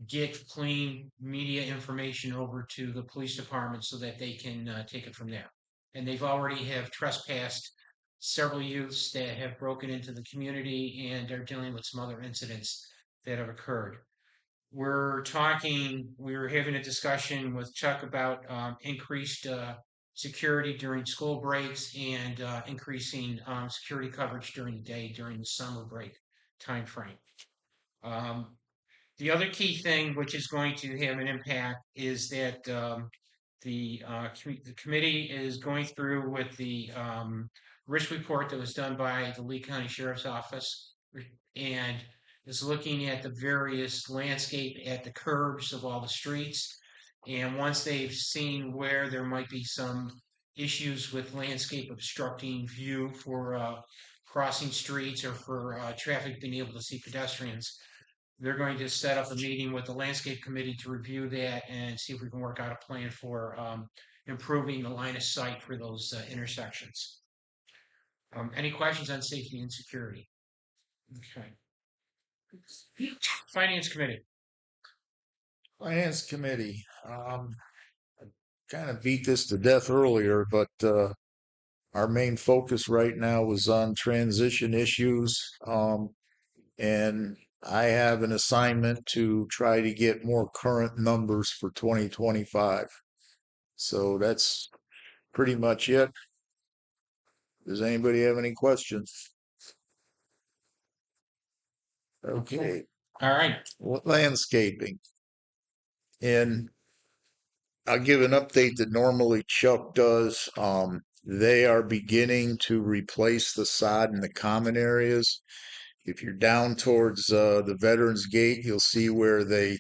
get clean media information over to the police department so that they can take it from there. And they've already have trespassed several youths that have broken into the community and are dealing with some other incidents that have occurred. We're having a discussion with Chuck about increased security during school breaks and increasing security coverage during the day during the summer break timeframe. The other key thing, which is going to have an impact, is that the committee is going through with the risk report that was done by the Lee County Sheriff's Office and is looking at the various landscape at the curbs of all the streets. And once they've seen where there might be some issues with landscape obstructing view for crossing streets or for traffic being able to see pedestrians, they're going to set up a meeting with the landscape committee to review that and see if we can work out a plan for improving the line of sight for those intersections. Any questions on safety and security? Okay. Finance committee. Finance Committee, kind of beat this to death earlier, but our main focus right now is on transition issues. And I have an assignment to try to get more current numbers for 2025. So that's pretty much it. Does anybody have any questions? Okay, All right. landscaping. And I'll give an update that normally Chuck does. They are beginning to replace the sod in the common areas. If you're down towards the Veterans Gate, you'll see where they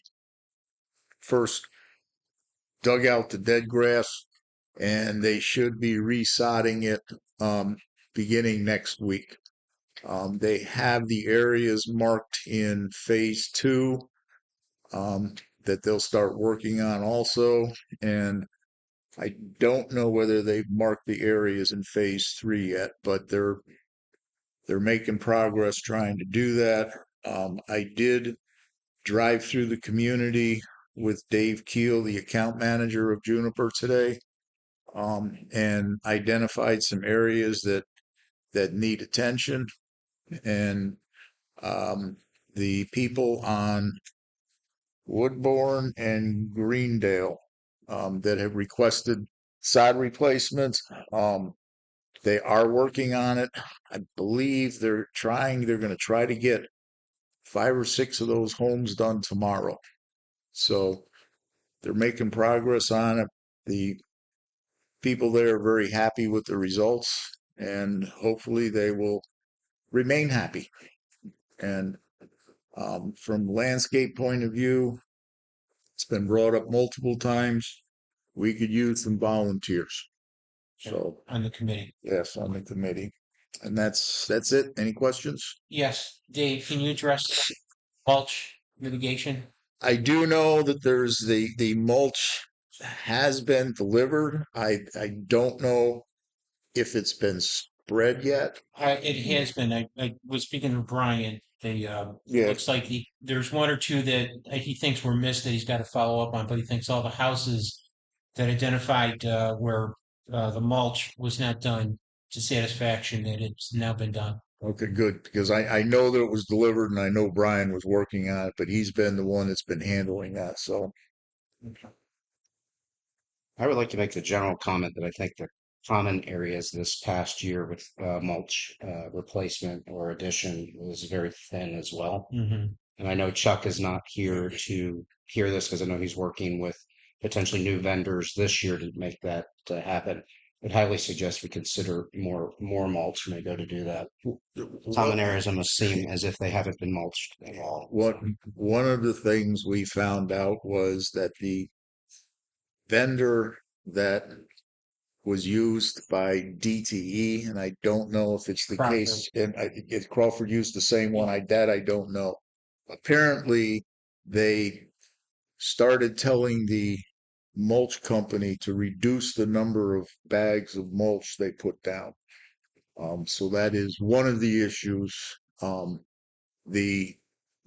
first dug out the dead grass, and they should be resodding it beginning next week. They have the areas marked in phase 2 that they'll start working on also, and I don't know whether they've marked the areas in phase 3 yet, but they're making progress trying to do that. I did drive through the community with Dave Keel, the account manager of Juniper today, and identified some areas that need attention. And the people on Woodbourne and Greendale that have requested sod replacements, they are working on it. I believe they're going to try to get 5 or 6 of those homes done tomorrow. So they're making progress on it. The people there are very happy with the results, and hopefully they will remain happy. And from landscape point of view, it's been brought up multiple times. We could use some volunteers. So On the committee. yes, on the committee. And that's it. Any questions? Yes, Dave, can you address mulch mitigation? I do know that there's the mulch has been delivered. I don't know if it's been spread yet. It has been. I was speaking to Brian. They Yeah. looks like there's 1 or 2 that he thinks were missed that he's got to follow up on, but he thinks all the houses that identified where the mulch was not done to satisfaction, that it's now been done. Okay, good, because I know that it was delivered and I know Brian was working on it, but he's been the one that's been handling that. So I would like to make the general comment that I think the common areas this past year with mulch replacement or addition was very thin as well. Mm-hmm. And I know Chuck is not here to hear this because I know he's working with potentially new vendors this year to make that happen. I'd highly suggest we consider more mulch when they go to do that. Common areas almost seem as if they haven't been mulched at all. one of the things we found out was that the vendor that was used by DTE, and I don't know if it's the Crawford. case, and if Crawford used the same one, I don't know. Apparently, they started telling the mulch company to reduce the number of bags of mulch they put down. So that is one of the issues. The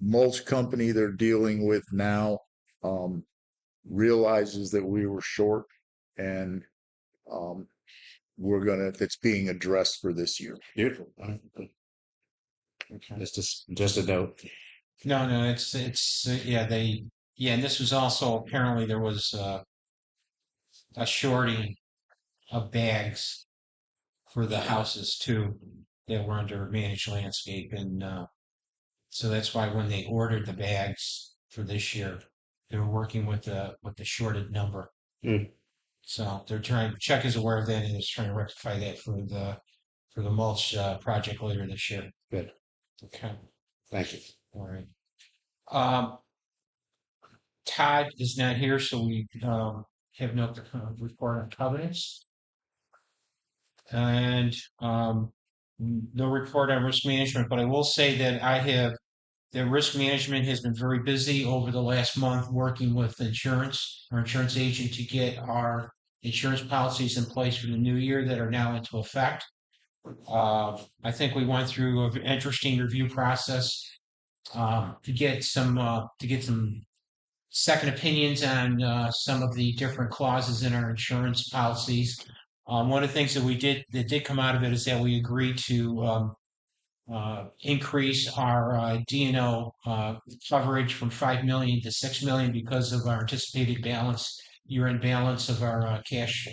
mulch company they're dealing with now realizes that we were short, and it's being addressed for this year. Beautiful. Okay. Just a note. No, it's and this was also apparently there was a shorting of bags for the houses too that were under managed landscape, and so that's why when they ordered the bags for this year, they were working with the shorted number. Mm. So they're trying. Chuck is aware of that and is trying to rectify that for the mulch project later this year. Good. Okay. Thank you. All right. Todd is not here, so we have no report on covenants. And no report on risk management, but I will say that the risk management has been very busy over the last month working with our insurance agent to get our insurance policies in place for the new year that are now into effect. I think we went through an interesting review process to get some second opinions on some of the different clauses in our insurance policies. One of the things that did come out of it is that we agreed to increase our D&O coverage from 5 million to 6 million because of our anticipated year-end balance of our cash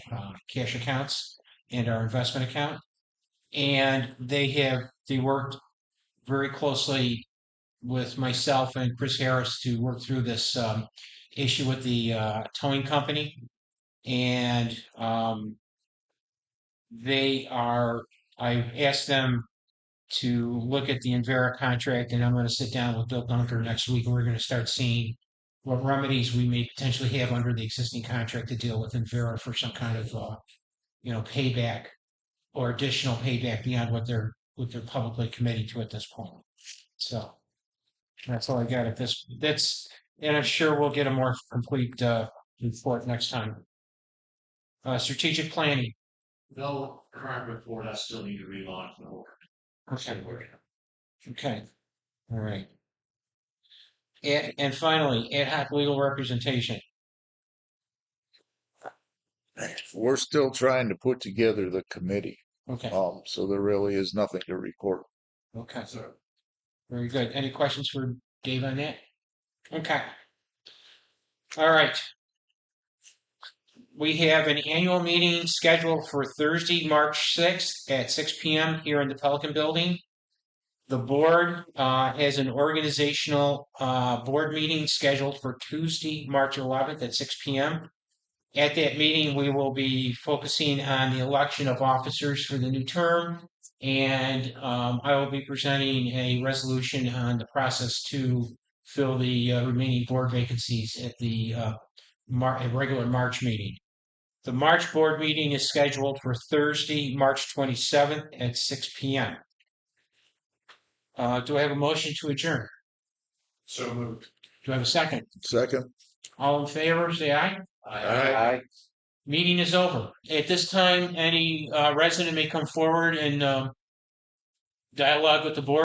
accounts and our investment account. And they worked very closely with myself and Chris Harris to work through this issue with the towing company. And I've asked them to look at the Envera contract, and I'm going to sit down with Bill Dunker next week, and we're going to start seeing what remedies we may potentially have under the existing contract to deal with Envera for some kind of, payback or additional payback beyond what they're publicly committing to at this point. So that's all I got at this. And I'm sure we'll get a more complete report next time. Strategic planning. No current report, I still need to relaunch the whole. Okay. Okay. All right. And finally, ad hoc legal representation. We're still trying to put together the committee. Okay. So there really is nothing to report. Okay. Very good. Any questions for Dave on that? Okay. All right. We have an annual meeting scheduled for Thursday, March 6th at 6 p.m. here in the Pelican Building. The board has an organizational board meeting scheduled for Tuesday, March 11th at 6 p.m. At that meeting, we will be focusing on the election of officers for the new term, and I will be presenting a resolution on the process to fill the remaining board vacancies at the regular March meeting. The March board meeting is scheduled for Thursday, March 27th at 6 p.m. Do I have a motion to adjourn? So moved. Do I have a second? Second. All in favor, say aye. Aye. Meeting is over. At this time, any resident may come forward and dialogue with the board.